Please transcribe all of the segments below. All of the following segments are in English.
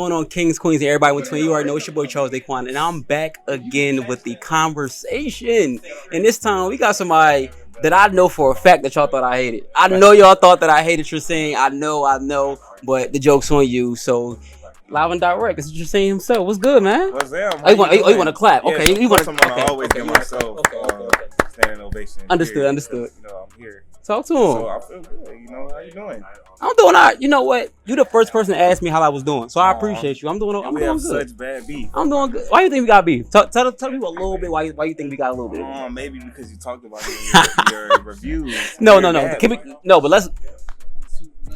Going on, Kings, Queens, and everybody between. You already know it's your boy CharlesDayquon, and I'm back again with the conversation. And this time we got somebody that I know for a fact that y'all thought I hated. I know y'all thought that I hated Trezsane. I know, but the joke's on you. So live and direct, this is Trezsane himself. What's good, man? What's up? Oh, you want to clap? Yeah, Okay, you want to. I always give myself standing ovation. Understood. You know, I'm here. Talk to him. So I feel good. You know, how you doing? I'm doing all right. You know what? You the first person to ask me how I was doing, so I appreciate you. I'm doing We have good. such bad beef. I'm doing good. Why you think we got beef? Tell people a little bit why you think we got a little bit. Maybe because you taled about it in your reviews. No. But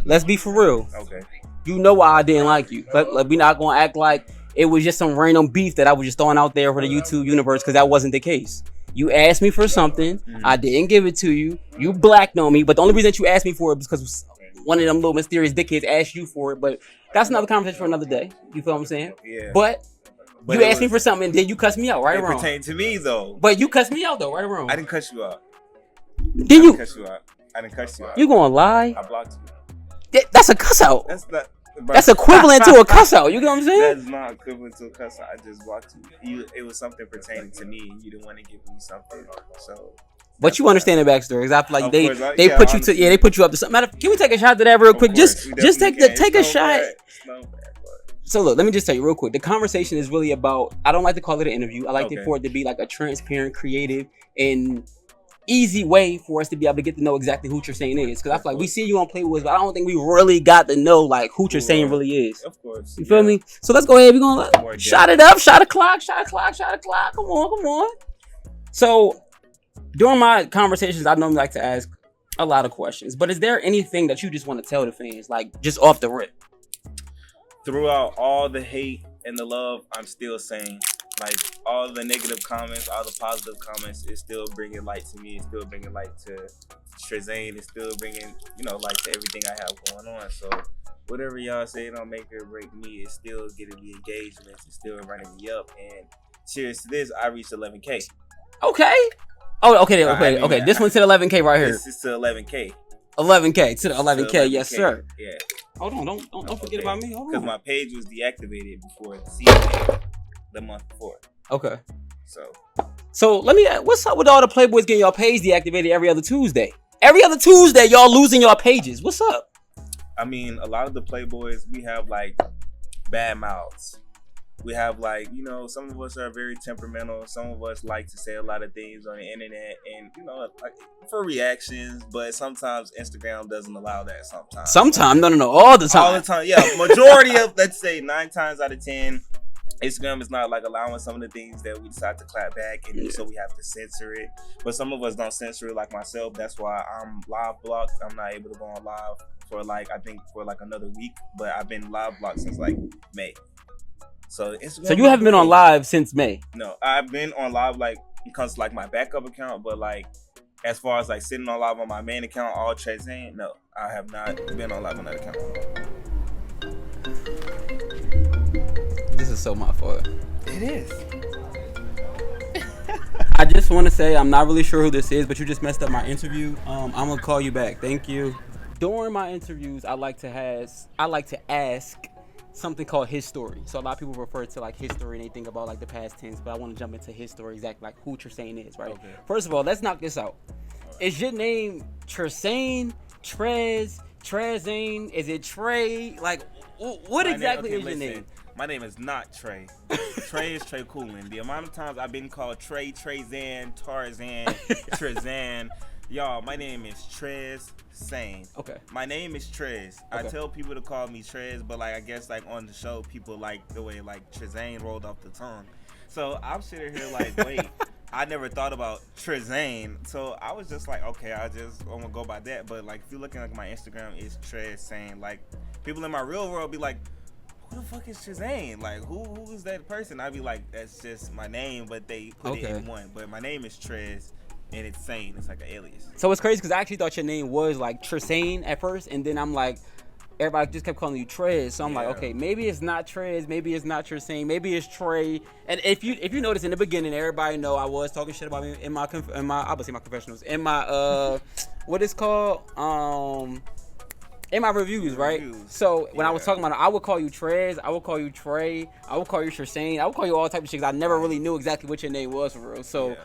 let's be for real. Okay. You know why I didn't like you. But we not gonna act like it was just some random beef that I was just throwing out there for the YouTube universe, because that wasn't the case. You asked me for something, I didn't give it to you. You blacked on me, but the only reason that you asked me for it was because one of them little mysterious dickheads asked you for it. But that's another conversation for another day. You feel what I'm saying? Yeah. But you asked me for something, and then you cussed me out, right or wrong? It pertained to me though. But you cussed me out though, right or wrong? I didn't cuss you out. Did you? I didn't cuss you out. You gonna lie? I blocked you. That's a cuss out. That's not. That's equivalent to a cuss out. You know what I'm saying? That's not equivalent to a cuss out. I just blocked you. It was something pertaining to me, and you didn't want to give me something. So. But you understand the backstory, because I feel like they put you up to something. Matter, can we take a shot to that real quick? Just take a shot. So look, let me just tell you real quick. The conversation is really about. I don't like to call it an interview. I like it for it to be like a transparent, creative, and easy way for us to be able to get to know exactly who Trezsane is. Because I feel like we see you on Playboys, but I don't think we really got to know like who Trezsane really is. Of course. You feel me? So let's go ahead. We're gonna shot it up, shot a clock. Come on. So during my conversations, I normally like to ask a lot of questions. But is there anything that you just want to tell the fans, like just off the rip? Throughout all the hate and the love, I'm still saying, like, all the negative comments, all the positive comments, it's still bringing light to me. It's still bringing light to Trezsane. It's still bringing, light to everything I have going on. So whatever y'all say don't make or break me, it's still getting me engagements. It's still running me up. And cheers to this, I reached 11K. Okay. Oh, okay. This one's to the 11K right here. This is to 11K. 11K to the 11K. Yes, sir. Yeah. Hold on. Don't forget about me. Hold on. Because my page was deactivated before the season, the month before. Okay. So let me ask, what's up with all the Playboys getting y'all page deactivated every other Tuesday? Every other Tuesday, y'all losing y'all pages. What's up? I mean, a lot of the Playboys, we have like bad mouths. We have like, some of us are very temperamental. Some of us like to say a lot of things on the internet and, like for reactions. But sometimes Instagram doesn't allow that sometimes. Sometimes? No. All the time. All the time. Yeah. Majority of, let's say 9 times out of 10, Instagram is not like allowing some of the things that we decide to clap back. And so we have to censor it. But some of us don't censor it like myself. That's why I'm live blocked. I'm not able to go on live for another week. But I've been live blocked since like May. So you haven't been on live since May? No, I've been on live like because like my backup account, but like as far as like sitting on live on my main account, all Trezsane, no, I have not been on live on that account. This is so my fault. It is. I just want to say I'm not really sure who this is, but you just messed up my interview. I'm gonna call you back. Thank you. During my interviews, I like to ask something called his story. So a lot of people refer to like his story and they think about like the past tense, but I want to jump into his story, exactly like who Trezsane is, right? Okay. First of all, let's knock this out. Is your name Trezsane, Trezsane? Is it Trey? Like, what exactly is your name? My name is not Trey. Trey is Trey Coolin. The amount of times I've been called Trey, Trezsane, Tarzan, Trezsane. Y'all, my name is Trezsane. Okay. My name is Trez. Okay. I tell people to call me Trez, but like I guess like on the show, people like the way like Trezsane rolled off the tongue. So I'm sitting here like, wait, I never thought about Trezsane. So I was just like, okay, I'm gonna go by that. But like if you're looking at my Instagram, it's Trezsane. Like people in my real world be like, who the fuck is Trezsane? Like who is that person? I'd be like, that's just my name, but they put it in one. But my name is Trez. And it's Sane. It's like an alias. So it's crazy because I actually thought your name was like Trezsane at first, and then I'm like, everybody just kept calling you Trez. So I'm like, okay, maybe it's not Trez, maybe it's not Trezsane, maybe it's Trey. And if you notice in the beginning, everybody know I was talking shit about me in my I would say my confessionals, in my what is called In my reviews, right? So when I was talking about it, I would call you Trez, I would call you Trey, I would call you Trezsane, I would call you all types of shit. I never really knew exactly what your name was for real. So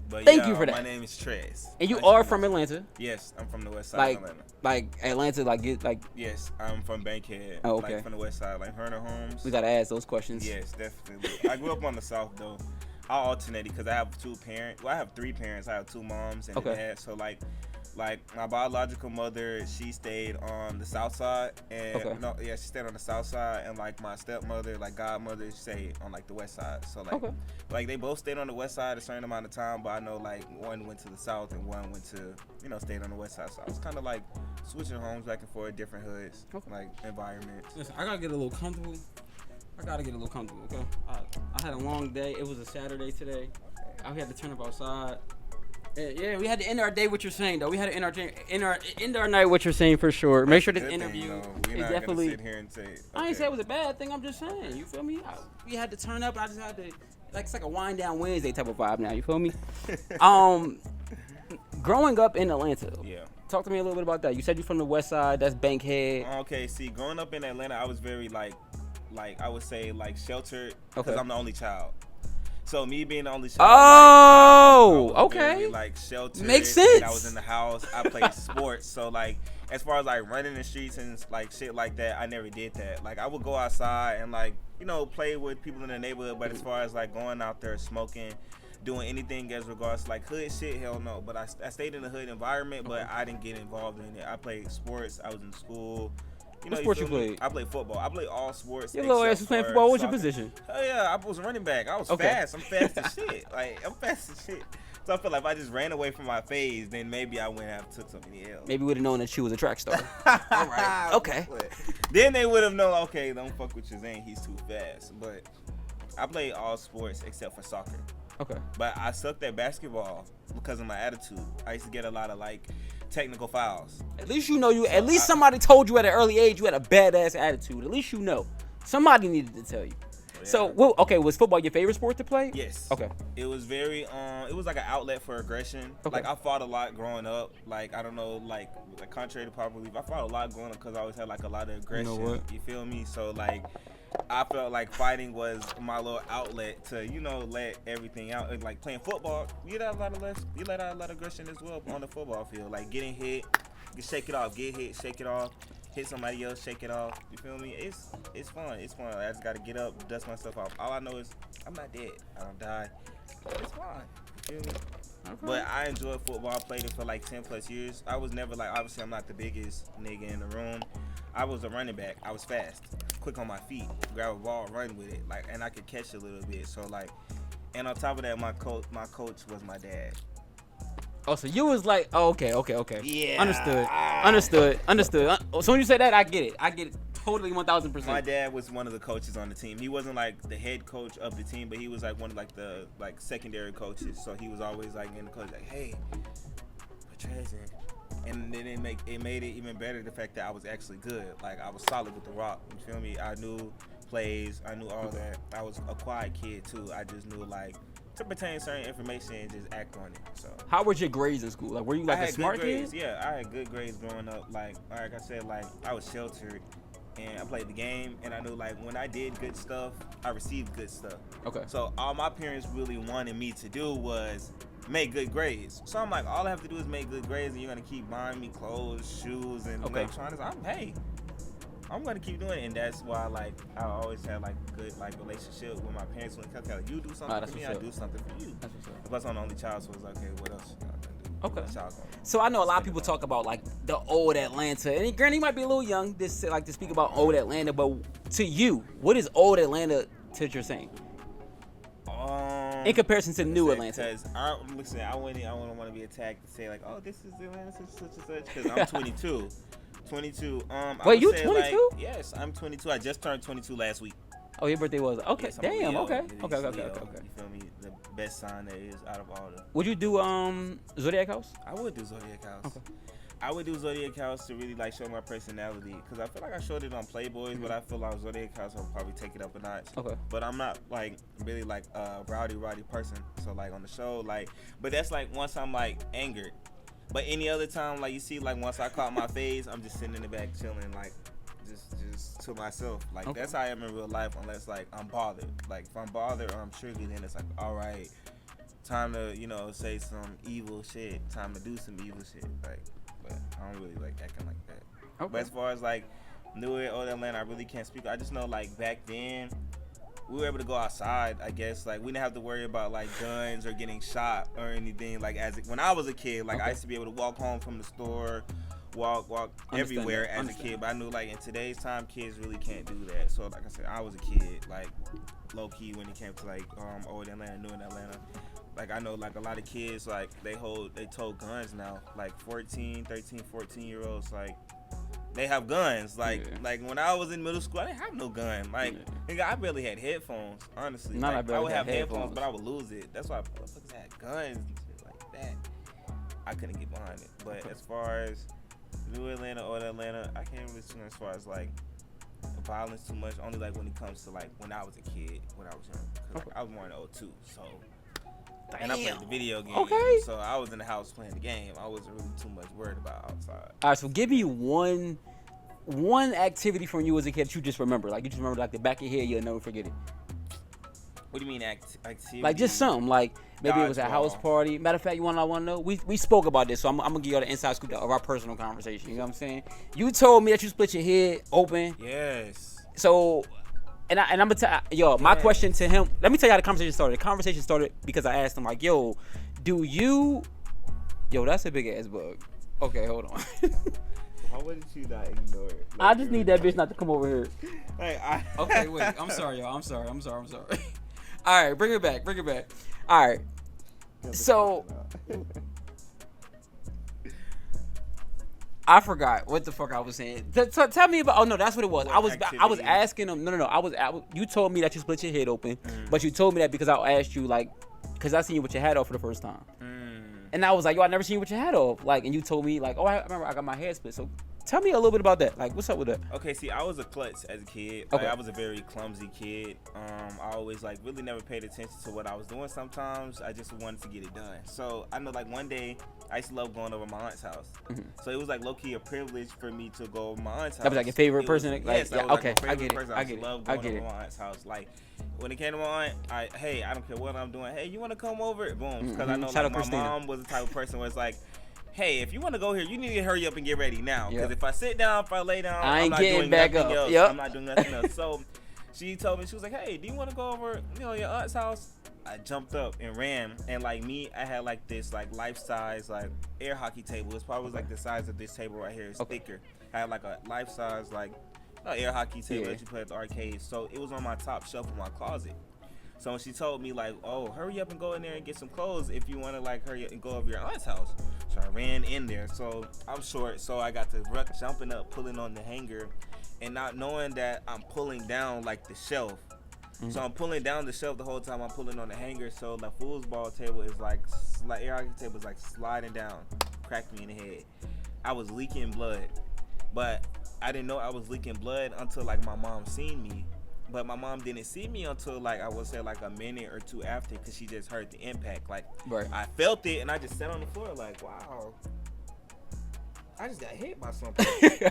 thank you for that. My name is Trez. And you are from Atlanta? Yes, I'm from the west side of Atlanta. Like Atlanta, Yes, I'm from Bankhead. Oh, okay. Like from the west side, like Herner Homes. We gotta ask those questions. Yes, definitely. I grew up on the south though. I alternate because I have two parents. Well, I have three parents. I have two moms and a dad. So like my biological mother, she stayed on the south side, and she stayed on the south side, and like my stepmother, like godmother, stayed on like the west side. So like they both stayed on the west side a certain amount of time, but I know like one went to the south and one went to stayed on the west side. So I was kind of like switching homes back and forth, different hoods, like environments. Listen, I gotta get a little comfortable. Okay. I had a long day. It was a Saturday today. I had to turn up outside. Yeah, we had to end our day. What you're saying, though, we had to end our night. What you're saying for sure. Make sure this interview is definitely. Sit here and say, I ain't say it was a bad thing. I'm just saying. You feel me? We had to turn up. I just had to. It's like a wind down Wednesday type of vibe now. You feel me? Growing up in Atlanta. Yeah. Talk to me a little bit about that. You said you're from the west side. That's Bankhead. Okay. See, growing up in Atlanta, I was very like I would say like sheltered because I'm the only child. So me being the only child, okay, like sheltered. Makes sense. I was in the house. I played sports. So like, as far as like running the streets and like shit like that, I never did that. Like I would go outside and like play with people in the neighborhood. But as far as like going out there smoking, doing anything as regards to like hood shit, hell no. But I stayed in the hood environment, but I didn't get involved in it. I played sports. I was in school. What sport you played? I played football. I played all sports. Your little ass was playing football. What's your position? Oh yeah, I was running back. I was fast. I'm fast as shit. Like I'm fast as shit. So I feel like if I just ran away from my phase, then maybe I wouldn't have took something else. Maybe would have known that she was a track star. All right. Okay. Then they would have known. Okay, don't fuck with Trezsane. He's too fast. But I played all sports except for soccer. Okay. But I sucked at basketball because of my attitude. I used to get a lot of like technical fouls. At least at least somebody told you at an early age you had a badass attitude. At least somebody needed to tell you. Yeah. So, was football your favorite sport to play? Yes. Okay. It was very it was like an outlet for aggression. Okay. Like I fought a lot growing up. Like I don't know, like contrary to popular belief, I fought a lot growing up because I always had like a lot of aggression. You know what? You feel me? So like I felt like fighting was my little outlet to, let everything out. And like playing football, you let out a lot of aggression as well on the football field. Like getting hit, you shake it off. Get hit, shake it off. Hit somebody else, shake it off. You feel me? It's fun. It's fun. I just gotta get up, dust myself off. All I know is I'm not dead. I don't die. It's fun. You feel me? Okay. But I enjoyed football. I played it for like 10 plus years. I was never like, obviously I'm not the biggest nigga in the room. I was a running back. I was fast, quick on my feet, grab a ball, run with it, like, and I could catch a little bit. So like, and on top of that, my coach was my dad. Oh, so you was like, okay. Yeah. Understood. So when you say that, I get it. Totally 1,000%. My dad was one of the coaches on the team. He wasn't like the head coach of the team, but he was like one of like the secondary coaches. So he was always like in the coach, like, hey, put Trezsane. And then it made it even better the fact that I was actually good. Like I was solid with the rock. You feel me? I knew plays. I knew all that. I was a quiet kid too. I just knew like to retain certain information and just act on it. So how were your grades in school? Like were you like a smart kid? Yeah, I had good grades growing up. Like I said, like I was sheltered. And I played the game, and I knew like when I did good stuff, I received good stuff. Okay. So all my parents really wanted me to do was make good grades. So I'm like, all I have to do is make good grades, and you're gonna keep buying me clothes, shoes, and electronics. I'm gonna keep doing it, and that's why like I always had like good like relationship with my parents. When it comes to like, you do something for me, I do something for you. Plus I'm the only child, so it's like, okay, what else? Okay. So I know a lot of people talk about like the old Atlanta, and granted, you might be a little young to speak about old Atlanta, but to you, what is old Atlanta to Trezsane? In comparison to new Atlanta. Because I wouldn't want to be attacked and say like, oh, this is Atlanta such and such, because I'm 22. 22. Wait, you 22? Like, yes, I'm 22. I just turned 22 last week. Oh, your birthday was okay. Yes, damn. Leo. Okay. You feel me? The best sign there is out of all the. Would you do Zodiac House? I would do Zodiac House. Okay. I would do Zodiac House to really like show my personality, because I feel like I showed it on Playboys, but I feel like Zodiac House will probably take it up a notch. Okay. But I'm not like really like a rowdy person. So like on the show, like, but that's like once I'm like angered. But any other time, like you see, like once I caught my phase, I'm just sitting in the back chilling, like just to myself. Like that's how I am in real life, unless like I'm bothered. Like if I'm bothered or I'm triggered, then it's like, all right, time to say some evil shit. Time to do some evil shit. Like, but I don't really like acting like that. Okay. But as far as like New York, old Atlanta, I really can't speak. I just know like back then, we were able to go outside, I guess. Like, we didn't have to worry about, like, guns or getting shot or anything. Like, when I was a kid, like, I used to be able to walk home from the store, walk everywhere as a kid. But I knew, like, in today's time, kids really can't do that. So, like I said, I was a kid, like, low-key when it came to, like, old Atlanta, new in Atlanta. Like, I know, like, a lot of kids, like, they tote guns now. Like, 13, 14-year-olds, like, they have guns. Like when I was in middle school, I didn't have no gun. Like, nigga, I barely had headphones, honestly. Like, I would have headphones, but I would lose it. That's why motherfuckers had guns and shit like that. I couldn't get behind it. But as far as New Atlanta, old Atlanta, I can't really see as far as, like, violence too much. Only, like, when it comes to, like, when I was a kid, when I was young. Cause, like, I was born in 2002, so... Damn. And I played the video game, so I was in the house playing the game. I wasn't really too much worried about outside. All right, so give me one activity from you as a kid that you just remember. Like, you just remember, like, the back of your head, you'll never forget it. What do you mean activity? Like, just something. Like, maybe it was a house party. Matter of fact, I want to know? We spoke about this, so I'm going to give you the inside scoop of our personal conversation. You know what I'm saying? You told me that you split your head open. Yes. So... And I'm gonna tell yo, my question to him. Let me tell you how the conversation started. The conversation started because I asked him like, "Yo, that's a big ass bug." Okay, hold on. Why wouldn't you not ignore it? Like, I just need that bitch not to come over here. Hey, okay, wait. I'm sorry, y'all. I'm sorry. All right, bring it back. All right. So. I forgot what the fuck I was saying. Tell me about. Oh no, that's what it was. I was asking him. No. You told me that you split your head open, but you told me that because I asked you like, because I seen you with your hat off for the first time, and I was like, yo, I never seen you with your hat off. Like, and you told me like, oh, I remember I got my head split. So tell me a little bit about that. Like, what's up with that? Okay, see, I was a klutz as a kid. Like, I was a very clumsy kid. I always like really never paid attention to what I was doing. Sometimes I just wanted to get it done. So I know like one day. I used to love going over my aunt's house. Mm-hmm. So it was like low-key a privilege for me to go over my aunt's house. That was like your favorite person? Like, yes, yeah, okay, like I get it. I love going over my aunt's house. Like, when it came to my aunt, I don't care what I'm doing. Hey, you want to come over? Boom. Because I know like, my mom was the type of person where it's like, hey, if you want to go here, you need to hurry up and get ready now. Because if I sit down, if I lay down, I'm not doing nothing else. Yep. I'm not doing nothing else. So she told me, she was like, hey, do you want to go over, your aunt's house? I jumped up and ran, and like me, I had like this like life-size like air hockey table. It's probably like the size of this table right here. It's thicker. I had like a life-size like air hockey table that you play at the arcade. So it was on my top shelf in my closet. So when she told me like, oh, hurry up and go in there and get some clothes if you want to like hurry up and go over your aunt's house. So I ran in there. So I'm short, so I got to jumping up, pulling on the hanger, and not knowing that I'm pulling down like the shelf. Mm-hmm. So I'm pulling down the shelf the whole time I'm pulling on the hanger. So the foosball table is like air hockey table is like sliding down, cracked me in the head. I was leaking blood, but I didn't know I was leaking blood until like my mom seen me. But my mom didn't see me until like I would say like a minute or two after, because she just heard the impact. Like I felt it and I just sat on the floor like, wow, I just got hit by something.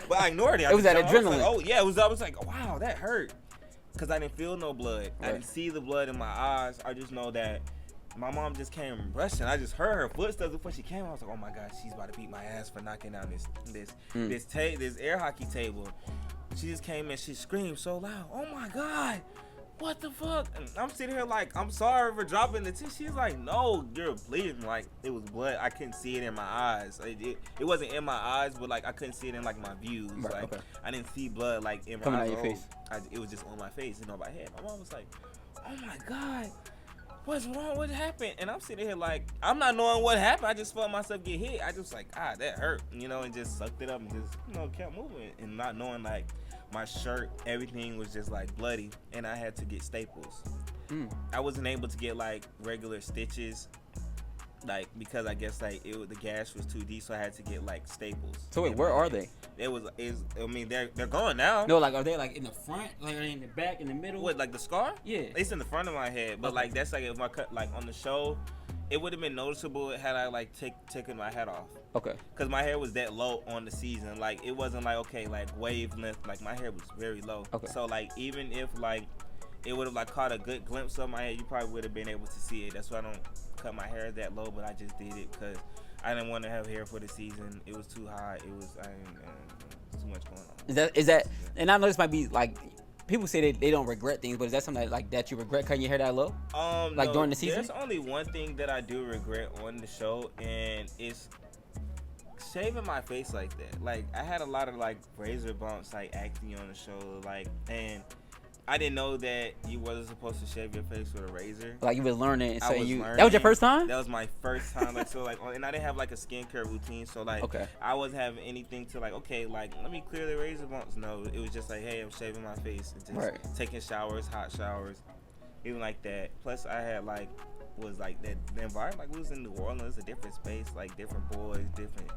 But I ignored it. It was that adrenaline. I was like, wow, that hurt. Because I didn't feel no blood. I didn't see the blood in my eyes. I just know that my mom just came rushing. I just heard her footsteps before she came. I was like, oh my God, she's about to beat my ass for knocking down this air hockey table. She just came and she screamed so loud, oh my God, what the fuck? And I'm sitting here like, I'm sorry for dropping the tea. She's like, no, you're bleeding. Like, it was blood. I couldn't see it in my eyes. It wasn't in my eyes, but like I couldn't see it in like my views. I didn't see blood like in my eyes. Coming out your face. It was just on my face and on my head. My mom was like, oh my God, what's wrong? What happened? And I'm sitting here like, I'm not knowing what happened. I just felt myself get hit. I just like, that hurt, and just sucked it up and just, kept moving and not knowing like, my shirt, everything was just like bloody, and I had to get staples. I wasn't able to get like regular stitches, like because I guess like the gash was too deep, so I had to get like staples. So wait, where are they? They're gone now. No, like are they like in the front, like are they in the back, in the middle? What, like the scar? Yeah, it's in the front of my head, but like that's like if I cut like on the show. It would have been noticeable had I like taken my hat off. Okay. Because my hair was that low on the season. Like it wasn't like okay, like wavelength. Like my hair was very low. Okay. So like even if like it would have like caught a good glimpse of my hair, you probably would have been able to see it. That's why I don't cut my hair that low, but I just did it because I didn't want to have hair for the season. It was too hot. It was too much going on. Is that? And I know this might be like. People say they don't regret things, but is that something that you regret cutting your hair that low? Like no, during the season? There's only one thing that I do regret on the show, and it's shaving my face like that. Like I had a lot of like razor bumps, like acne on the show, like, and I didn't know that you wasn't supposed to shave your face with a razor. Like you was learning, so learning. That was your first time? That was my first time. Like so, like, and I didn't have like a skincare routine, so like, okay. I wasn't having anything to like, okay, like let me clear the razor bumps. No, it was just like, hey, I'm shaving my face, and just taking showers, hot showers, even like that. Plus, I had like was like that the environment. Like we was in New Orleans, a different space, like different boys, different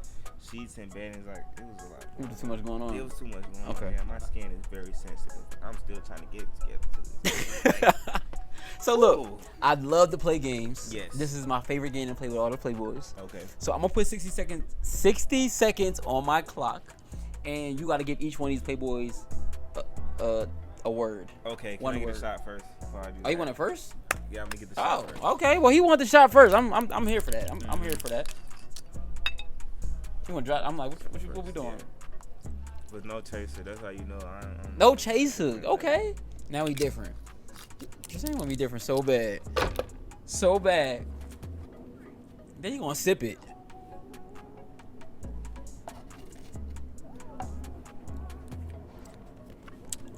sheets and beddings. Like it was a lot. It was too much going on. It was too much going on. Okay. Yeah, my skin is very sensitive. I'm still trying to get together. So look, I'd love to play games. Yes. This is my favorite game to play with all the Playboys. Okay. So I'm gonna put 60 seconds on my clock, and you got to give each one of these Playboys a word. Okay. Can I get a shot first before I do that? Oh, you want it first? Yeah, I'm gonna get the shot first. Okay. Well, he wanted the shot first. I'm here for that. I'm here for that. You want to drop? I'm like, what we doing? Yeah. With no chaser, that's how you know I'm no chaser. Okay. Now we different. This ain't gonna be different so bad. So bad. Then you gonna sip it.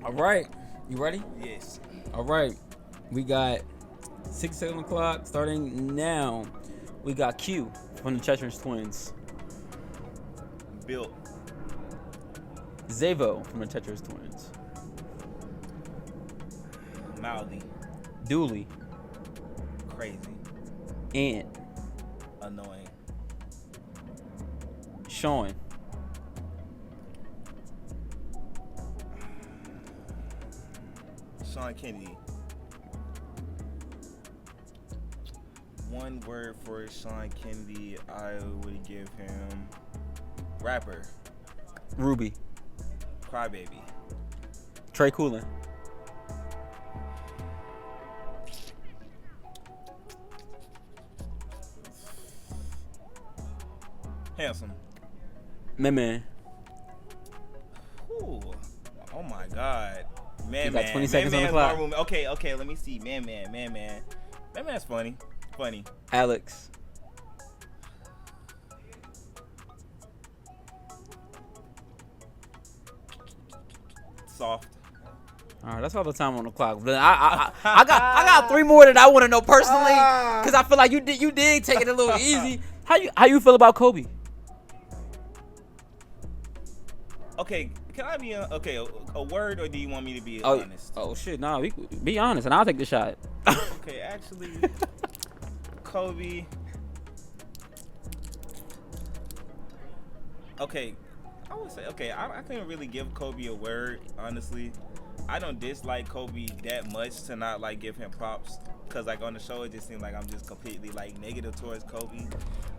All right. You ready? Yes. All right. We got 6 seconds on the clock starting now. We got Q from the Treacherous Twins. Built. Zavo from the Treacherous Twins. Mouthy. Dooley. Crazy. Ant. Annoying. Sean. Sean Kennedy. One word for Sean Kennedy, I would give him rapper. Ruby. Crybaby. Trey Coolin. Handsome. Man. Ooh. Oh my God. Man, you got 20 seconds on the clock. Okay, let me see. Man. Man's funny. Alex. Soft. All right, that's all the time on the clock. But I got 3 more that I want to know personally, because I feel like you did take it a little easy. How you feel about Kobe? Okay, can I be a word, or do you want me to be honest? Oh shit, no, we be honest, and I'll take the shot. Okay, actually, Kobe. Okay, I would say I couldn't really give Kobe a word, honestly. I don't dislike Kobe that much to not like give him props, because like on the show it just seemed like I'm just completely like negative towards Kobe.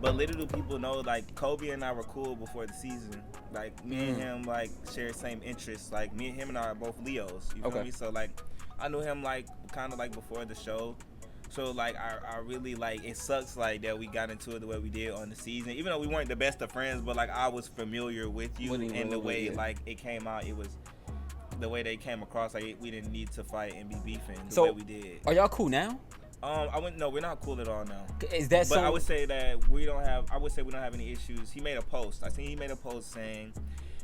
But little do people know, like Kobe and I were cool before the season. Like me and him like share the same interests. Like him and I are both Leos. You feel me? So like I knew him like kind of like before the show. So like I really like, it sucks like that we got into it the way we did on the season. Even though we weren't the best of friends, but like I was familiar with you, and the way like it came out, it was the way they came across. Like we didn't need to fight and be beefing the way we did. Are y'all cool now? No, we're not cool at all now. Is that so? But I would say that we don't have any issues. He made a post. I think he made a post saying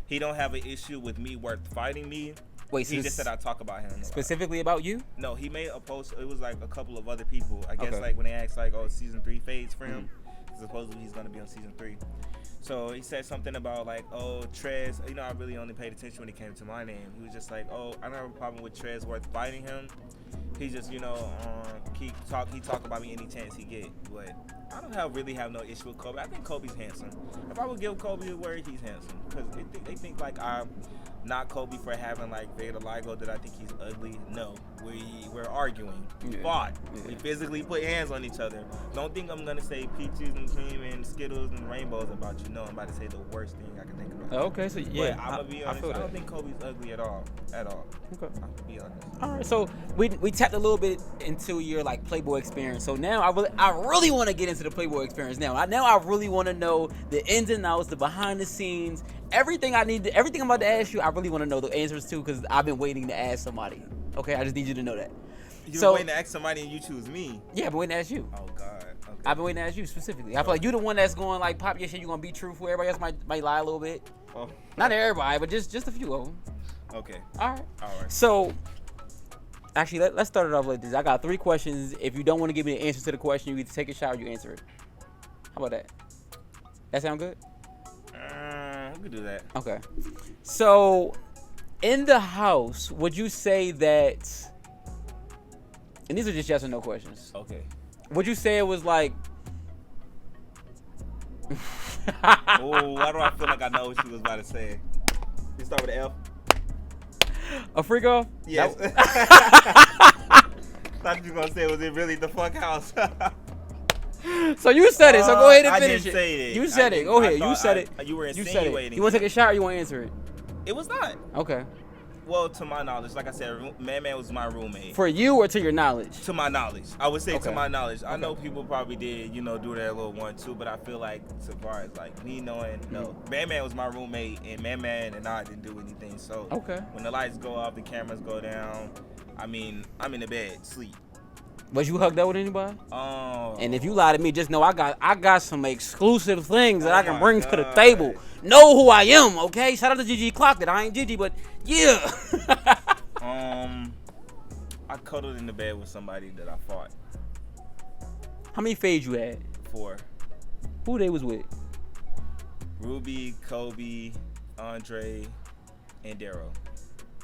he don't have an issue with me worth fighting me. Wait, so he just said I talk about him. Specifically about you? No, he made a post. It was like a couple of other people. I guess like when they asked like, oh, season 3 fades for him. Supposedly he's gonna be on season 3. So he said something about like, oh, Trez, I really only paid attention when it came to my name. He was just like, oh, I don't have a problem with Trez worth fighting him. He just, he talk about me any chance he get. But I don't really have no issue with Kobe. I think Kobe's handsome. If I would give Kobe a word, he's handsome. Because they think like I'm not Kobe for having like vitiligo, that I think he's ugly. No, we're arguing. We fought. We physically put hands on each other. Don't think I'm gonna say peaches and cream and Skittles and rainbows about you. No, I'm about to say the worst thing I can think about. Okay, so yeah, but I'm gonna be honest. I don't think Kobe's ugly at all. Okay, I'm gonna be honest. All right, so we tapped a little bit into your like Playboy experience. So now I really want to get into the Playboy experience. Now I really want to know the ins and outs, the behind the scenes, everything I'm about to ask you. I really want to know the answers to because I've been waiting to ask somebody. Okay, I just need you to know that. You're waiting to ask somebody and you choose me. Yeah, I've been waiting to ask you. Oh God. Okay. I've been waiting to ask you specifically. I feel like you're the one that's going like pop your shit. You're gonna be truthful. Everybody else might lie a little bit. Oh. Not everybody, but just a few of them. Okay. All right. So, actually, let's start it off like this. I got 3 questions. If you don't want to give me the answer to the question, you either take a shot or you answer it. How about that? That sound good? We could do that. Okay. So, in the house, would you say that? And these are just yes or no questions. Okay. Would you say it was like? Oh, why do I feel like I know what she was about to say? You start with an F. A freak off? Yes. Thought you were gonna say, was it really the fuck house? So you said it. So go ahead and finish it. I didn't say it. You said it. Go ahead. You said it. You were You insinuating. said it. You want to take a shot or you want to answer it? It was not. Okay. Well, to my knowledge, like I said, Man was my roommate. For you or to your knowledge? To my knowledge. I would say Okay. to my knowledge. I know people probably did, do their little 1-2, but I feel like, so far as like me knowing, no. Man was my roommate, and Man and I didn't do anything. So when the lights go off, the cameras go down, I'm in the bed, sleep. Was you hugged up with anybody? Oh. And if you lie to me, just know I got some exclusive things that I can bring to the table. Know who I am, okay? Shout out to Gigi Clock that I ain't Gigi, but yeah. I cuddled in the bed with somebody that I fought. How many fades you had? 4. Who they was with? Ruby, Kobe, Andre, and Daryl.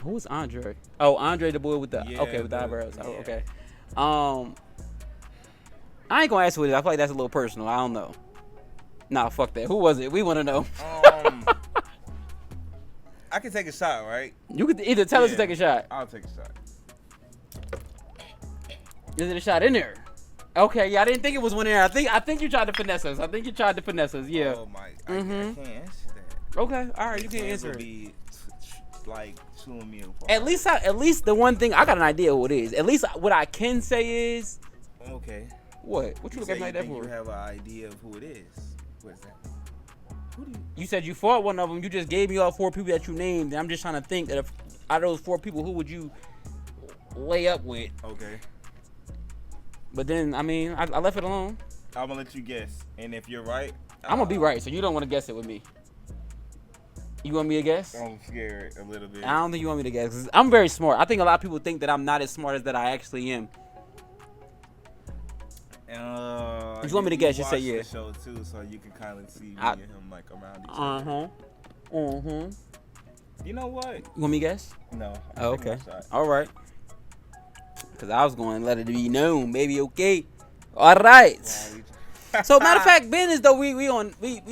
Who was Andre? Oh, Andre, the boy with the with the eyebrows. Yeah. Oh, okay. I ain't gonna ask who it is. I feel like that's a little personal. I don't know. Nah, fuck that. Who was it? We want to know. I can take a shot, right? You could either tell us to take a shot. I'll take a shot. Is it a shot in there? Okay, yeah, I didn't think it was one in there. I think you tried to finesse us. Yeah. Oh my. I can't answer that. Okay, all right, you can answer it. Be like chewing me apart. At least the one thing I got an idea who it is. At least what I can say is. Okay. What you looking like that for? You have an idea of who it is. What is that? Who do you? You said you fought one of them. You just gave me all 4 people that you named, and I'm just trying to think that out of those 4 people, who would you lay up with? Okay. But then, I mean, I left it alone. I'm gonna let you guess, and if you're right, I'm gonna be right. So you don't want to guess it with me. You want me to guess? I'm scared a little bit. I don't think you want me to guess. 'Cause I'm very smart. I think a lot of people think that I'm not as smart as that I actually am. If you want me to guess, just say yeah. The show too, so you can kind of see me and him like around each other. You know what? You want me to guess? No. Oh, okay. All right. Because I was going to let it be known, baby. Okay. All right. So matter of fact, Ben is though we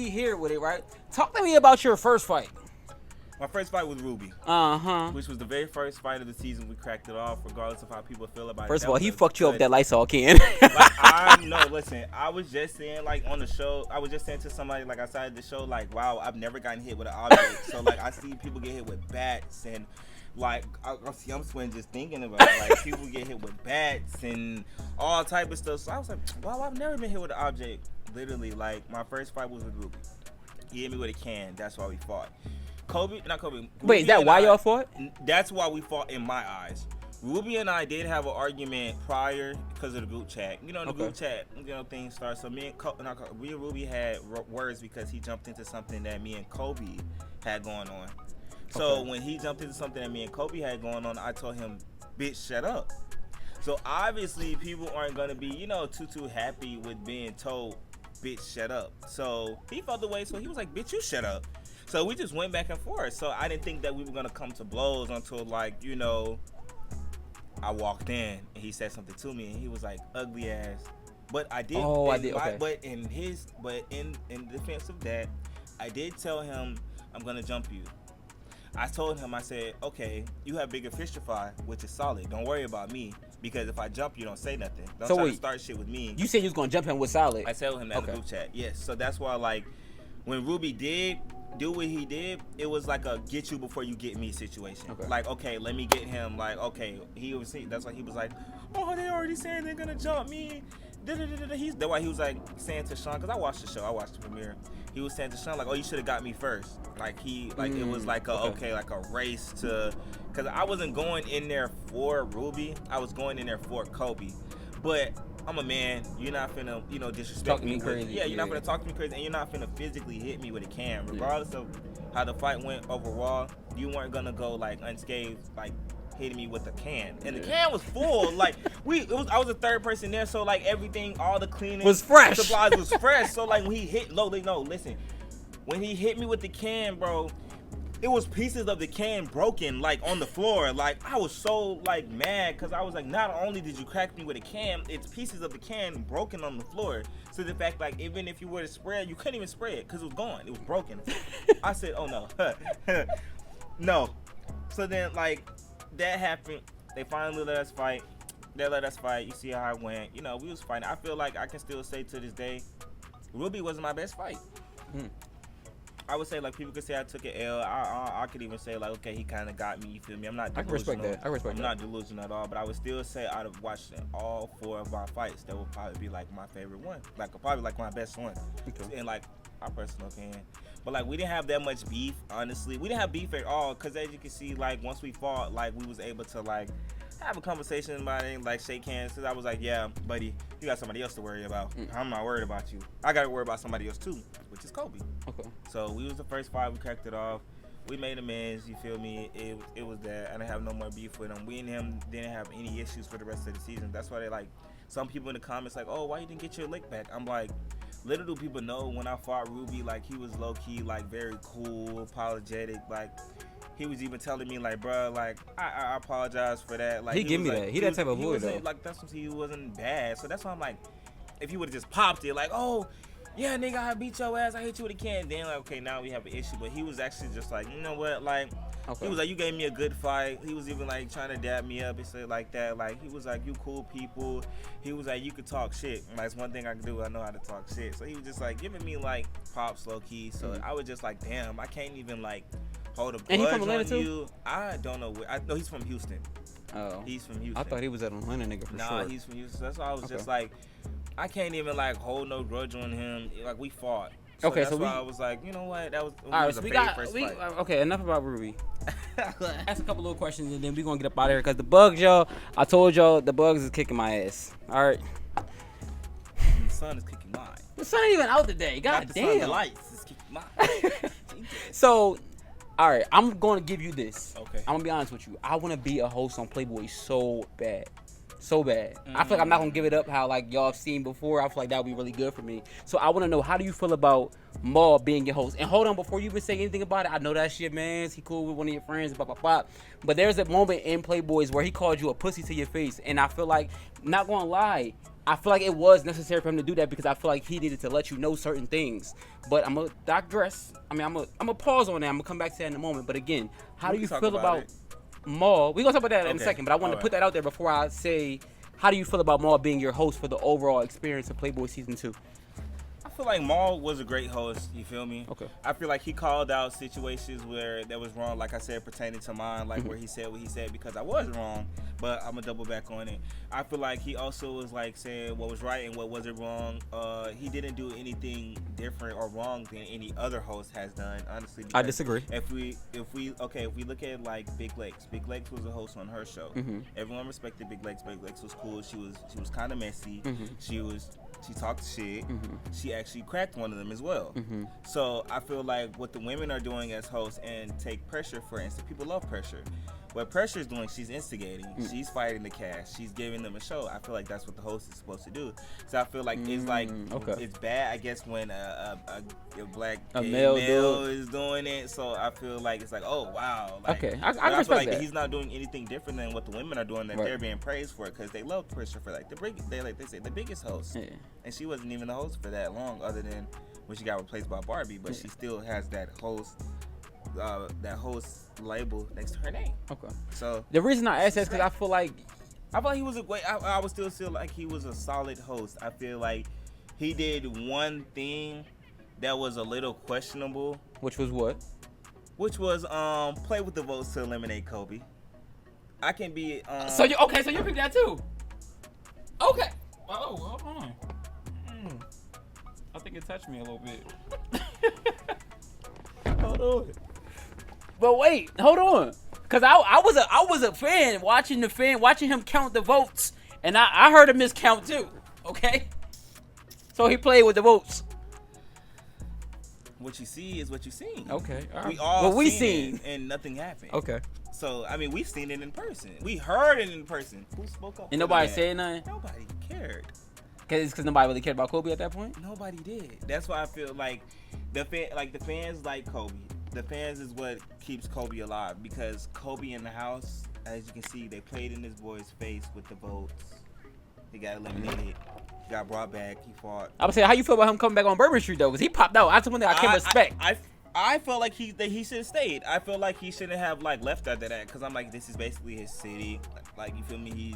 here with it, right? Talk to me about your first fight. My first fight was Ruby. Which was the very first fight of the season. We cracked it off, regardless of how people feel about it. First of all, he fucked you up with that Lysol can. Listen, I was just saying, like, on the show, I was just saying to somebody, like, outside the show, like, wow, I've never gotten hit with an object. So, like, I see people get hit with bats and, like, I'm sweating just thinking about it. Like, people get hit with bats and all type of stuff. So I was like, wow, I've never been hit with an object. Literally, like, my first fight was with Ruby. He hit me with a can. That's why we fought. Not Kobe. Wait, is that why y'all fought? That's why we fought in my eyes. Ruby and I did have an argument prior because of the group chat. You know, the group chat, things start. So me and Ruby had words because he jumped into something that me and Kobe had going on. So when he jumped into something that me and Kobe had going on, I told him, bitch, shut up. So obviously people aren't going to be, too happy with being told, bitch, shut up. So he felt the way, so he was like, bitch, you shut up. So we just went back and forth. So I didn't think that we were going to come to blows until, like, I walked in and he said something to me and he was like, ugly ass. But I did. Oh, I did. Okay. But in defense of that, I did tell him, I'm going to jump you. I told him, I said, okay, you have bigger fish to fry, which is solid. Don't worry about me. Because if I jump, you don't say nothing. Don't so try wait, to start shit with me. You said you was gonna jump him with Solid. I said with him that in the group chat. Yes. So that's why, like, when Ruby did do what he did, it was like a get you before you get me situation. Okay. Like, okay, let me get him. Like, okay, that's why he was like, oh, they already saying they're gonna jump me. That's why he was like saying to Sean, because I watched the show, I watched the premiere. He was saying to Sean, like, oh, you should have got me first. Like, it was like like a race to, because I wasn't going in there for Ruby, I was going in there for Kobe. But I'm a man. You're not finna, disrespect me crazy. You're not finna talk to me crazy, and you're not finna physically hit me with a can, regardless of how the fight went overall. You weren't gonna go like unscathed, like hitting me with a can, and the can was full. Like I was the third person there, so like everything, all the cleaning was fresh. Supplies was fresh. So like when he hit, listen, when he hit me with the can, bro. It was pieces of the can broken, like, on the floor. Like, I was so, like, mad, because I was like, not only did you crack me with a can, it's pieces of the can broken on the floor. So the fact, like, even if you were to spray it, you couldn't even spray it, because it was gone. It was broken. I said, oh, no. No. So then, like, that happened. They finally let us fight. They let us fight. You see how I went. We was fighting. I feel like I can still say to this day, Ruby wasn't my best fight. I would say, like, people could say I took an L. I could even say, like, okay, he kind of got me. You feel me? I'm not delusional. I respect that. I'm not delusional at all. But I would still say, out of watching all 4 of our fights, that would probably be, like, my favorite one. Like, probably, like, my best one. Okay. In, like, my personal opinion. But, like, we didn't have that much beef, honestly. We didn't have beef at all. Because, as you can see, like, once we fought, like, we was able to, like, have a conversation about it, like, shake hands. Because I was like, yeah, buddy, you got somebody else to worry about. I'm not worried about you. I got to worry about somebody else, too, which is Kobe. Okay. So we was the first fight. We cracked it off. We made amends. You feel me? It was that. I didn't have no more beef with him. We and him didn't have any issues for the rest of the season. That's why they like some people in the comments like, oh, why you didn't get your lick back? I'm like, little do people know when I fought Ruby, like he was low key, like very cool, apologetic, like. He was even telling me, like, bro, like, I apologize for that. Like, he give me like, that. He that type of boy, though. Like, that's what he wasn't bad. So that's why I'm like, if he would have just popped it, like, oh, yeah, nigga, I beat your ass. I hit you with a can. Then, like, okay, now we have an issue. But he was actually just like, you know what? Like, he was like, you gave me a good fight. He was even, like, trying to dab me up and say like that. Like, he was like, you cool people. He was like, you could talk shit. Like, it's one thing I can do. I know how to talk shit. So he was just, like, giving me, like, pops low key. So I was just like, damn, I can't even, like, hold a grudge on you. I don't know where. No, he's from Houston. Oh. He's from Houston. I thought he was an Atlanta nigga for sure. Nah, he's from Houston. That's why I was just like, I can't even like hold no grudge on him. Like we fought. So okay, that's so why I was like, you know what? That was alright. So okay. Enough about Ruby. Ask a couple little questions and then we gonna get up out of here because the bugs, y'all. I told y'all the bugs is kicking my ass. All right. The sun is kicking mine. The sun ain't even out today. God damn. Sun, the lights is kicking mine. So. All right, I'm going to give you this. Okay. I'm going to be honest with you. I want to be a host on Playboy so bad. So bad. I feel like I'm not going to give it up how, like, y'all have seen before. I feel like that would be really good for me. So I want to know, how do you feel about Maul being your host? And hold on, before you even say anything about it, I know that shit, man. He cool with one of your friends, blah, blah, blah. But there's a moment in Playboys where he called you a pussy to your face. And I feel like, not going to lie, I feel like it was necessary for him to do that because I feel like he needed to let you know certain things. But I'm going to digress. I mean, I'm going to pause on that. I'm going to come back to that in a moment. But again, how do you feel about Maul? We're going to talk about that in a second. But I want to put that out there before I say, how do you feel about Maul being your host for the overall experience of Playboy Season 2? I feel like Maul was a great host, you feel me? Okay. I feel like he called out situations where that was wrong, like I said, pertaining to mine, like where he said what he said because I was wrong, but I'm going to double back on it. I feel like he also was like saying what was right and what wasn't wrong. He didn't do anything different or wrong than any other host has done, honestly. I disagree. If we look at like Big Legs was a host on her show. Everyone respected Big Legs. Big Legs was cool. She was kind of messy. She talked shit. She actually cracked one of them as well. So I feel like what the women are doing as hosts and take pressure, for instance, people love pressure. What Pressure is doing, she's instigating. She's fighting the cast. She's giving them a show. I feel like that's what the host is supposed to do. So I feel like it's like it's bad, I guess, when a black male is doing it. So I feel like it's like, oh wow. Like, okay, I feel respect like that. He's not doing anything different than what the women are doing. That they're being praised for it because they love Pressure for like they say the biggest host. Yeah. And she wasn't even the host for that long, other than when she got replaced by Barbie. But she still has that host label next to her name. Okay. So the reason I asked that is because I feel like I feel like he was a great. I would still feel like he was a solid host. I feel like he did one thing that was a little questionable. Which was what? Which was play with the votes to eliminate Kobe. I can be. So you okay? So you picked that too. Okay. Oh, hold on. I think it touched me a little bit. Hold on. But wait, hold on. Cause I was a fan watching him count the votes, and I heard him miscount too. Okay. So he played with the votes. What you see is what you seen. Okay. All right. We all seen it and nothing happened. Okay. So I mean, we've seen it in person. We heard it in person. Who spoke up? And nobody said nothing. Nobody cared. Cause nobody really cared about Kobe at that point. Nobody did. That's why I feel like the fans like Kobe. The fans is what keeps Kobe alive, because Kobe in the house, as you can see, they played in this boy's face with the votes. He got eliminated. He got brought back. He fought. I would say, how you feel about him coming back on Bourbon Street though? Cause he popped out. That's one thing I can't respect. I felt like he should have stayed. I feel like he shouldn't have like left after that, because I'm like, this is basically his city. Like, you feel me?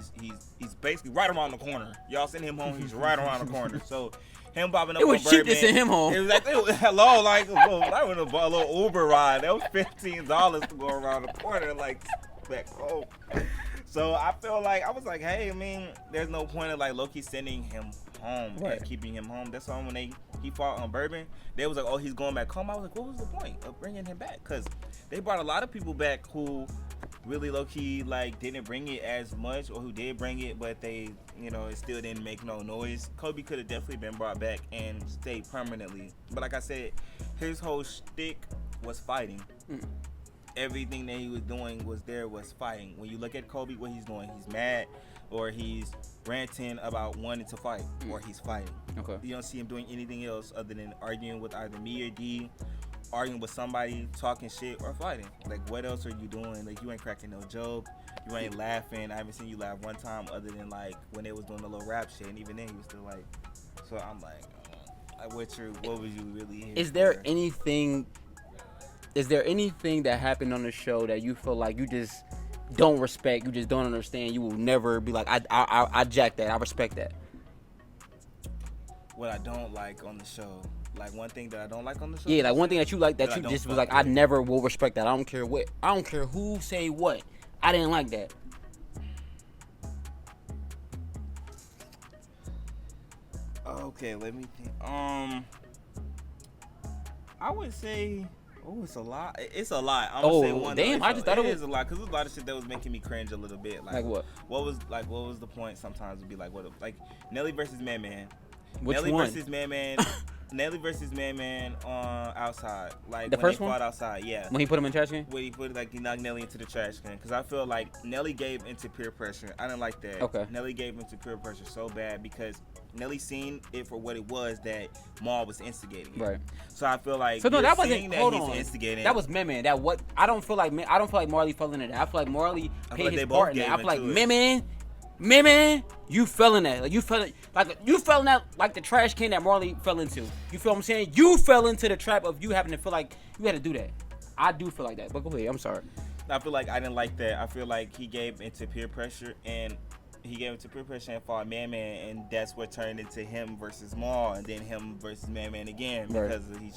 He's basically right around the corner. Y'all send him home. He's right around the corner. So him popping up. It was cheap to send him home. It was like, hello, like I went a little Uber ride. That was $15 to go around the corner, like back home. So I feel like I was like, hey, I mean, there's no point of like low-key sending him home and keeping him home. That's why when he fought on Bourbon, they was like, oh, he's going back home. I was like, what was the point of bringing him back? Because they brought a lot of people back who really low-key like didn't bring it as much, or who did bring it, but they, you know, it still didn't make no noise. Kobe could have definitely been brought back and stayed permanently. But like I said, his whole shtick was fighting. Everything that he was doing was fighting. When you look at Kobe, what he's doing, he's mad, or he's ranting about wanting to fight, or he's fighting. Okay. You don't see him doing anything else other than arguing with either me or D, arguing with somebody, talking shit, or fighting. Like, what else are you doing? Like, you ain't cracking no joke. You ain't laughing. I haven't seen you laugh one time other than, like, when they was doing the little rap shit. And even then, he was still like, so I'm like, what was you really here Is there for? Is there anything that happened on the show that you feel like you just don't respect, you just don't understand, you will never be like, I jack that, I respect that? What I don't like on the show. Like, one thing that I don't like on the show? Yeah, like one thing that you like that you just was like, I never will respect that. I don't care who say what. I didn't like that. Okay, let me think. I would say, it's a lot. It's a lot. I'm gonna say one. Damn, I just thought it was a lot, because there's a lot of shit that was making me cringe a little bit. Like what? What was the point? Sometimes would be like, Nelly versus Man Man. Which Nelly one? versus Man Man. Nelly versus Man Man on outside. Like, the when first they one? fought outside, yeah. When he put him in the trash can? When he knocked Nelly into the trash can. Because I feel like Nelly gave into peer pressure. I didn't like that. Okay. Nelly gave into peer pressure so bad because Nelly seen it for what it was, that Maul was instigating it. Right. So I feel like that wasn't. Hold he's on. Instigating. That was Man Man. I don't feel like Marley fell into that. I feel like Marley paid his part in that. I feel like Man Man, you fell in that. Like you fell in that like the trash can that Marley fell into. You feel what I'm saying? You fell into the trap of you having to feel like you had to do that. I do feel like that. But go ahead. I'm sorry. I feel like I didn't like that. I feel like he gave into peer pressure and fought Man Man, and that's what turned into him versus Maul, and then him versus Man Man again because he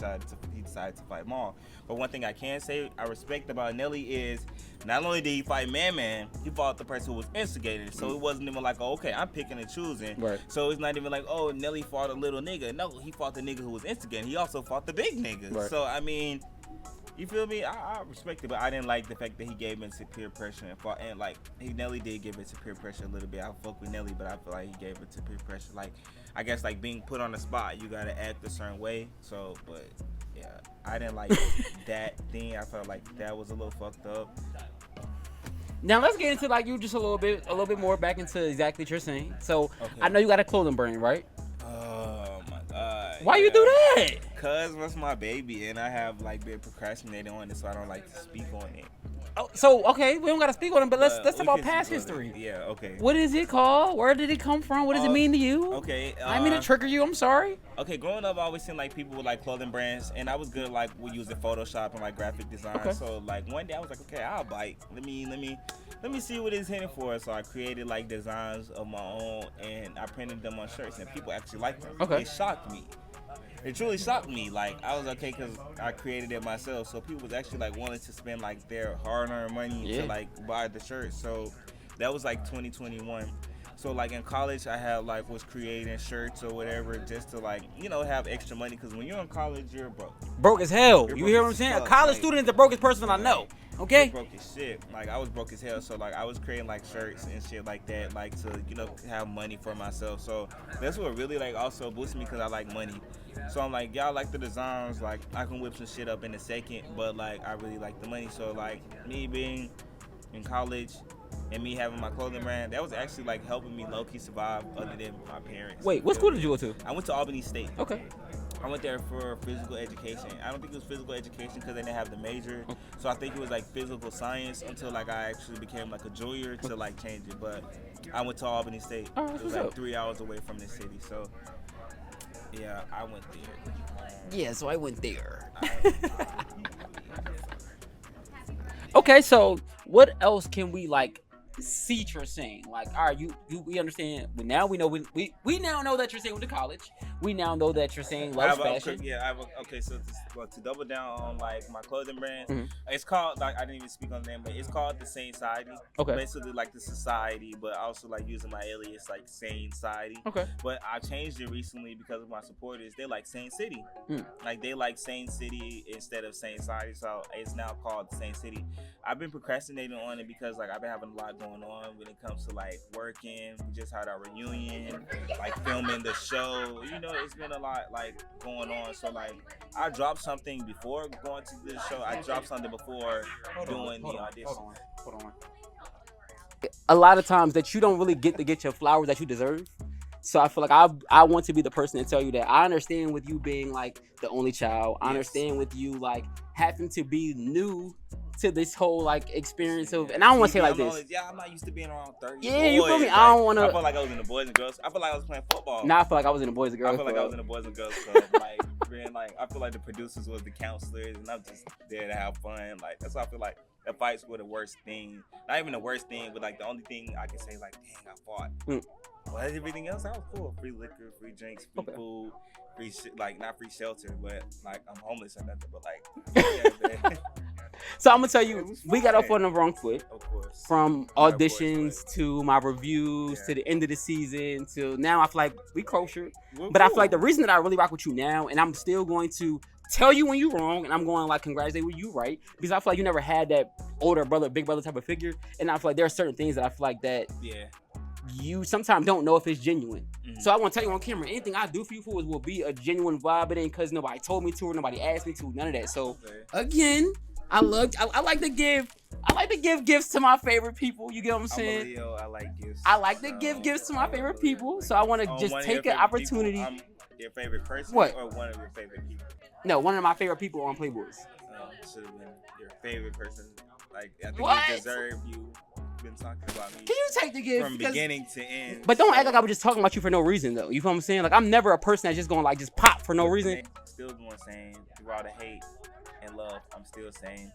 decided to fight Maul. But one thing I can say I respect about Nelly is not only did he fight Man Man, he fought the person who was instigating it. So it wasn't even like, oh, okay, I'm picking and choosing. Right. So it's not even like, oh, Nelly fought a little nigga. No, he fought the nigga who was instigating. He also fought the big nigga. Right. So I mean, you feel me? I respect it, but I didn't like the fact that he gave into peer pressure and like Nelly did give into peer pressure a little bit. I fuck with Nelly, but I feel like he gave into peer pressure. Like, I guess like being put on the spot, you gotta act a certain way. So, but yeah, I didn't like that thing. I felt like that was a little fucked up. Now let's get into like you just a little bit more back into exactly what you're saying. So okay. I know you got a clothing brand, right? Oh my god! Why you do that? Cause that's my baby, and I have like been procrastinating on it, so I don't like to speak on it. Oh, so okay, we don't gotta speak on it, but let's talk about past history. Yeah, okay. What is it called? Where did it come from? What does it mean to you? Okay. I mean to trigger you. I'm sorry. Okay, growing up, I always seen like people with like clothing brands, and I was good like with using Photoshop and like graphic design. Okay. So like one day I was like, okay, I'll bite. Let me let me see what it's hitting for. So I created like designs of my own, and I printed them on shirts, and people actually liked them. Okay. It shocked me. It truly shocked me. Like, I was okay because I created it myself. So people was actually like wanting to spend like their hard-earned money to like buy the shirt. So that was like 2021. So like in college, I had like was creating shirts or whatever just to like have extra money, because when you're in college, you're broke as hell. You're you broke hear what I'm as saying? fuck. A college Like, student is the brokest person I know. Okay. You're broke as shit. Like, I was broke as hell. So like I was creating like shirts and shit like that, like to have money for myself. So that's what really like also boosted me, because I like money. So I'm like, y'all like the designs, like I can whip some shit up in a second, but like I really like the money. So like me being in college and me having my clothing brand, that was actually like helping me low-key survive other than my parents. Wait, what school did you go to? I went to Albany State. Okay. I went there for physical education. I don't think it was physical education because they didn't have the major. So I think it was like physical science until like I actually became like a junior to like change it. But I went to Albany State. It was like 3 hours away from the city. So yeah, I went there. Yeah, so I went there. Okay, so what else can we like see Trezsane? Like, all right, we understand. But now we know we now know that Trezsane went to college. We now know that Trezsane loves fashion. Okay, so to double down on like my clothing brand, it's called, like, I didn't even speak on the name, but it's called the Sane Society. Okay. Basically like the society, but also like using my alias like Sane Society. Okay. But I changed it recently because of my supporters. They like Sane City. Like they like Sane City instead of Sane Society, so it's now called Sane City. I've been procrastinating on it because like I've been having a lot going on when it comes to like working. We just had our reunion, like filming the show. It's been a lot like going on. So like I dropped something before going to this show. I dropped something before doing the audition. Hold on. A lot of times that you don't really get your flowers that you deserve. So I feel like I want to be the person to tell you that I understand with you being like the only child. I understand with you like having to be new to this whole like experience of, and I don't want to say like this. I'm not used to being around 30. Yeah, you feel me? I don't want to. I felt like I was in the Boys and Girls. I felt like I was playing football. Nah, I feel like I was in the Boys and Girls. I feel like I was in the Boys and Girls Club. Like, being like, I feel like the producers was the counselors, and I'm just there to have fun. Like, that's why I feel like the fights were the worst thing. Not even the worst thing, but like the only thing I can say, like, dang, I fought. But everything else, I was cool. Free liquor, free drinks, free food, free like not free shelter, but like I'm homeless or nothing. But like, yeah, so I'm gonna tell you, we got off on the wrong foot. Of course. From auditions to my reviews to the end of the season to now, I feel like we kosher. But I feel like the reason that I really rock with you now, and I'm still going to tell you when you're wrong, and I'm going to like congratulate you right, because I feel like you never had that older brother, big brother type of figure, and I feel like there are certain things that I feel like that you sometimes don't know if it's genuine. So I want to tell you on camera, anything I do for you will be a genuine vibe. It ain't because nobody told me to or nobody asked me to, none of that. So again, I like to give gifts to my favorite people. You get what I'm saying? I'm a Leo. I like gifts. I like to give gifts to my favorite people. So I want to just take an opportunity. Your favorite person or one of your favorite people? No, one of my favorite people on Playboys. Should have been your favorite person. Like, I think you deserve you. Been talking about me. Can you take the gift from beginning to end? But don't act like I was just talking about you for no reason, though. You feel what I'm saying? Like, I'm never a person that's just gonna like just pop for no reason. Still going sane through all the hate and love. I'm still sane.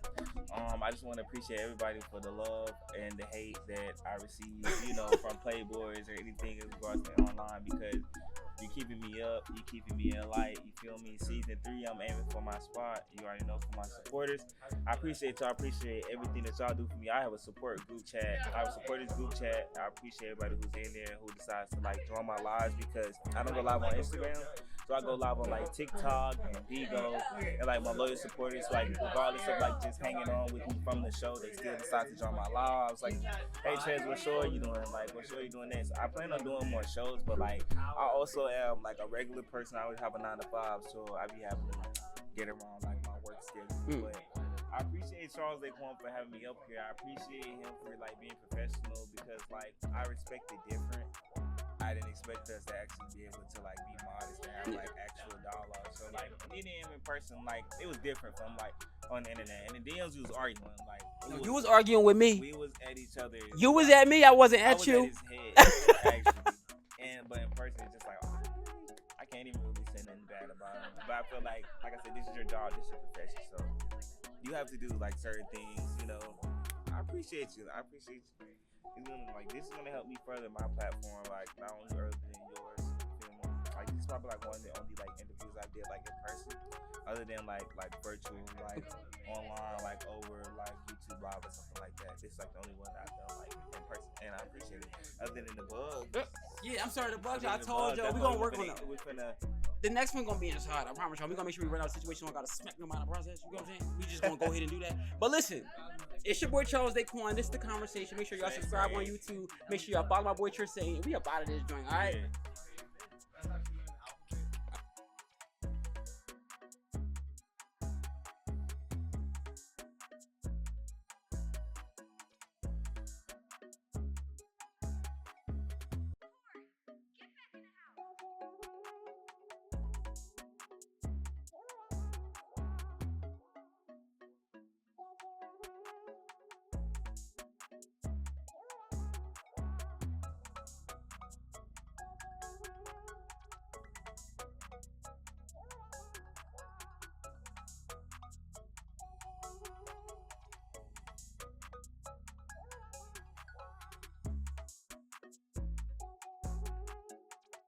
I just want to appreciate everybody for the love and the hate that I receive, from Playboys or anything in regards to online, because you're keeping me up, you're keeping me in light, you feel me? Season 3, I'm aiming for my spot. You already know, for my supporters. I appreciate y'all. I appreciate everything that y'all do for me. I have a support group chat. I have a supporters group chat. I appreciate everybody who's in there, who decides to like join my lives, because I don't go live on Instagram. So I go live on like TikTok and Bigo, and like my loyal supporters, like regardless of like just hanging on with me from the show, they still decide to join my live. I was like, hey Trez, what show are you doing? Like, what show are you doing next? I plan on doing more shows, but like I also am like a regular person. I always have a 9 to 5, so I be having to get around like my work schedule. But I appreciate CharlesDayquon for having me up here. I appreciate him for like being professional, because like I respect it different. I didn't expect us to actually be able to like be modest and have like actual dialogue. So like meeting him in person, like it was different from like on the internet. And the DMs, we was arguing. Like you was arguing with me. We was at each other. You was at me. I wasn't at you. At his head, actually. But in person, it's just like, I can't even really say nothing bad about him. But I feel like I said, this is your job, this is your profession. So you have to do like certain things, I appreciate you. It's gonna, like, this is gonna help me further my platform, like not only earlier than yours. You feel me? Like this is probably like one of the only like interviews I did like in person, other than like virtual, like online, like over like YouTube Live or something like that. This is like the only one that I've done like in person, and I appreciate it. Other than the bug. Yeah, I'm sorry, the bugs. I told y'all we gonna work on it. The next one gonna be inside. I promise y'all. We gonna make sure we run out of situation. We don't gotta smack them out of the process. You know what I'm saying? We just gonna go ahead and do that. But listen, it's your boy CharlesDayquon. This is the conversation. Make sure y'all subscribe on YouTube. Make sure y'all follow my boy Trezsane. We up out of this joint. All right.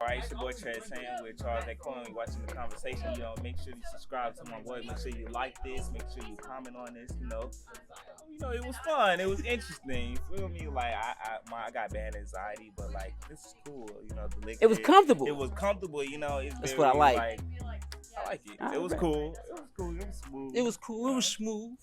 Alright, it's your boy Trezsane with CharlesDayquon. Watching the conversation, make sure you subscribe to my boy. Make sure you like this. Make sure you comment on this. It was fun. It was interesting. You feel me? Like I got bad anxiety, but like this is cool. It was comfortable. It was comfortable. That's what I like. I like it. It was cool. It was cool. It was smooth. It was cool. It was smooth.